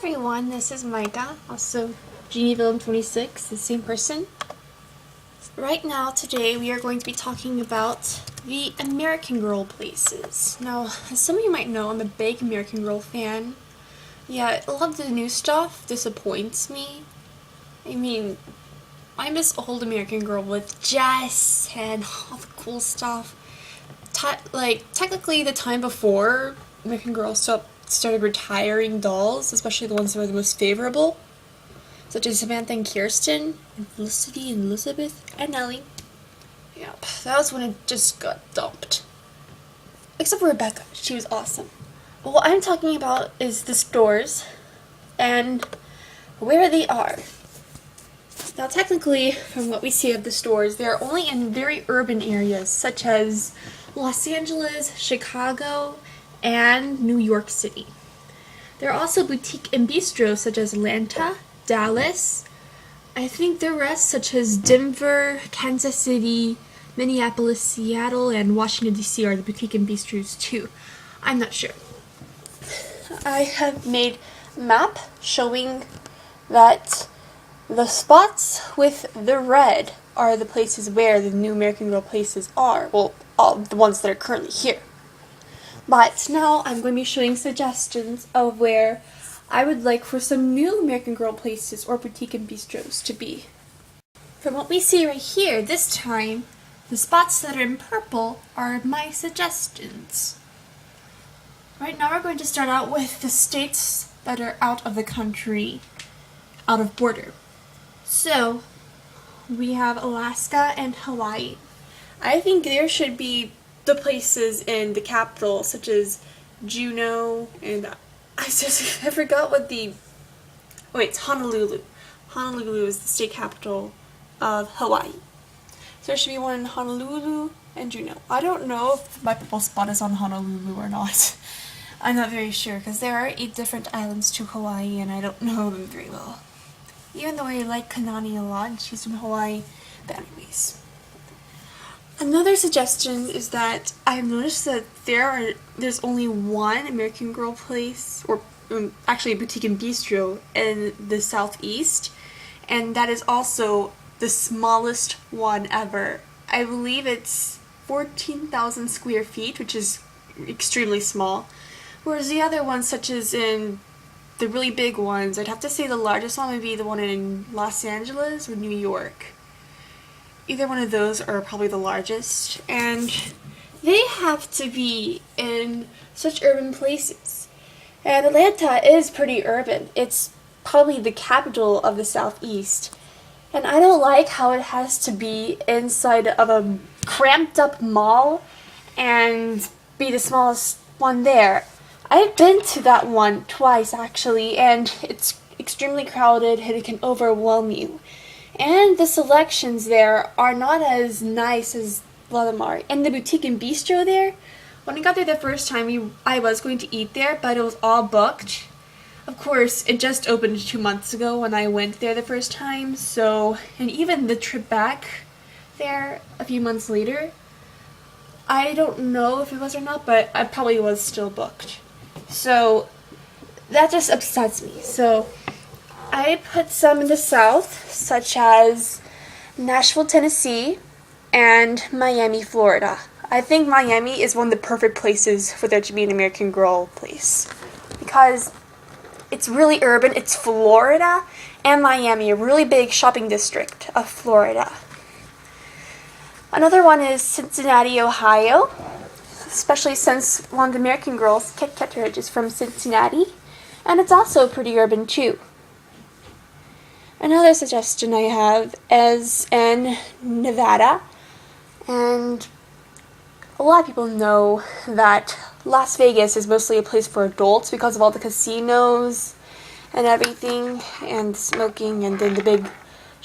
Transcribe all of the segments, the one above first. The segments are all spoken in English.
everyone, this is Micah, also GenieVillain26, the same person. Right now, today, we are going to be talking about the American Girl places. Now, as some of you might know, I'm a big American Girl fan. Yeah, a lot of the new stuff disappoints me. I mean, I miss old American Girl with Jess and all the cool stuff. Technically, the time before American Girl started retiring dolls, especially the ones that were the most favorable, such as Samantha and Kirsten, and Felicity and Elizabeth and Ellie. Yep, that was when it just got dumped. Except for Rebecca, she was awesome. But what I'm talking about is the stores and where they are. Now, technically, from what we see of the stores, they are only in very urban areas, such as Los Angeles, Chicago, and New York City. There are also boutique and bistros such as Atlanta, Dallas. I think the rest, such as Denver, Kansas City, Minneapolis, Seattle, and Washington, D.C. are the boutique and bistros too. I'm not sure. I have made a map showing that the spots with the red are the places where the new American Girl places are. Well, all the ones that are currently here. But now I'm going to be showing suggestions of where I would like for some new American Girl places or boutique and bistros to be. From what we see right here, this time, the spots that are in purple are my suggestions. Right now we're going to start out with the states that are out of the country, out of border. So, we have Alaska and Hawaii. I think there should be the places in the capital, such as Juneau, and I forgot what it's Honolulu. Honolulu is the state capital of Hawaii. So there should be one in Honolulu and Juneau. I don't know if my purple spot is on Honolulu or not. I'm not very sure, because there are 8 different islands to Hawaii, and I don't know them very well. Even though I like Kanani a lot, and she's from Hawaii, but anyways. Another suggestion is that I've noticed that there's only one American Girl place, or actually a boutique and bistro, in the southeast, and that is also the smallest one ever. I believe it's 14,000 square feet, which is extremely small, whereas the other ones, such as in the really big ones, I'd have to say the largest one would be the one in Los Angeles or New York. Either one of those are probably the largest, and they have to be in such urban places. And Atlanta is pretty urban. It's probably the capital of the southeast. And I don't like how it has to be inside of a cramped up mall and be the smallest one there. I've been to that one twice actually, and it's extremely crowded and it can overwhelm you. And the selections there are not as nice as a lot of them are. And the boutique and bistro there, when I got there the first time, I was going to eat there, but it was all booked. Of course, it just opened 2 months ago when I went there the first time, so, and even the trip back there a few months later, I don't know if it was or not, but I probably was still booked. So, that just upsets me. So, I put some in the south, such as Nashville, Tennessee, and Miami, Florida. I think Miami is one of the perfect places for there to be an American Girl place, because it's really urban. It's Florida and Miami, a really big shopping district of Florida. Another one is Cincinnati, Ohio, especially since one of the American Girls, Kit Kittredge, is from Cincinnati, and it's also pretty urban too. Another suggestion I have is in Nevada, and a lot of people know that Las Vegas is mostly a place for adults because of all the casinos and everything, and smoking, and then the big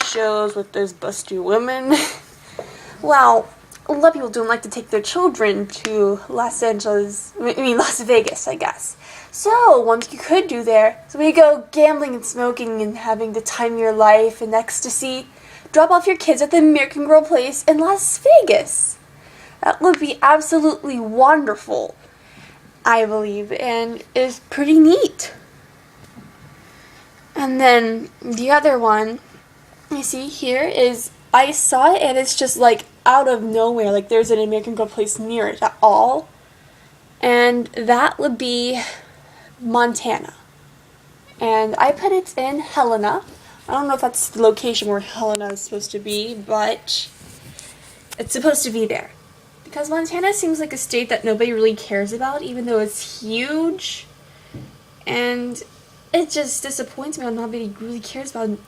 shows with those busty women. Well, a lot of people don't like to take their children to Las Vegas, I guess. So, what you could do there is when you go gambling and smoking and having the time of your life and ecstasy, drop off your kids at the American Girl place in Las Vegas. That would be absolutely wonderful, I believe, and is pretty neat. And then the other one you see here is, I saw it and it's just like out of nowhere, like there's an American Girl place near it at all. And that would be Montana. And I put it in Helena. I don't know if that's the location where Helena is supposed to be, but it's supposed to be there. Because Montana seems like a state that nobody really cares about, even though it's huge. And it just disappoints me how nobody really cares about it.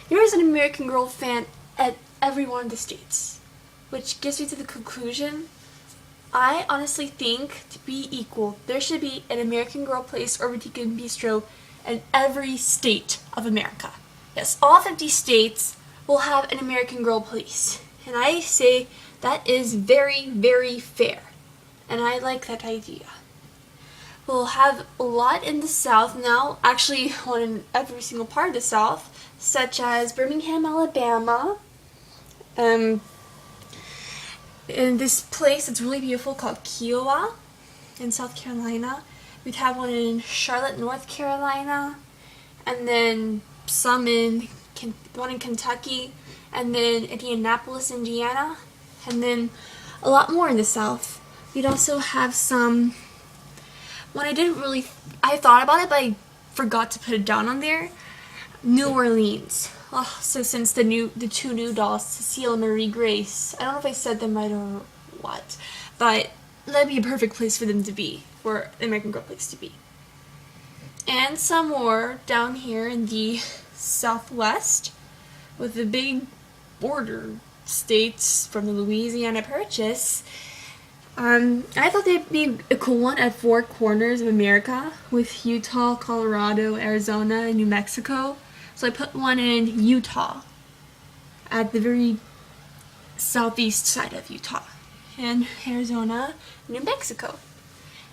There is an American Girl fan at every one of the states. Which gives me to the conclusion, I honestly think, to be equal, there should be an American Girl place or boutique and bistro in every state of America. Yes, all 50 states will have an American Girl place. And I say that is very, very fair. And I like that idea. We'll have a lot in the South now, actually one in every single part of the South, such as Birmingham, Alabama. In this place that's really beautiful called Kiowa in South Carolina. We'd have one in Charlotte, North Carolina, and then some in one in Kentucky, and then Indianapolis, Indiana, and then a lot more in the South. We'd also have some, one I thought about it, but I forgot to put it down on there, New Orleans. Oh, so since the two new dolls, Cecile and Marie Grace, I don't know if I said them right or what, but that'd be a perfect place for them to be, for the American Girl place to be. And some more down here in the Southwest, with the big border states from the Louisiana Purchase. I thought they'd be a cool one at Four Corners of America, with Utah, Colorado, Arizona, and New Mexico. So I put one in Utah, at the very southeast side of Utah, and Arizona, New Mexico.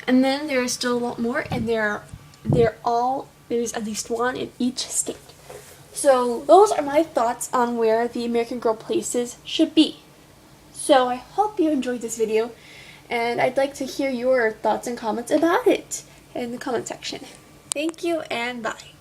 And then there are still a lot more, and there's at least one in each state. So those are my thoughts on where the American Girl places should be. So I hope you enjoyed this video, and I'd like to hear your thoughts and comments about it in the comment section. Thank you, and bye.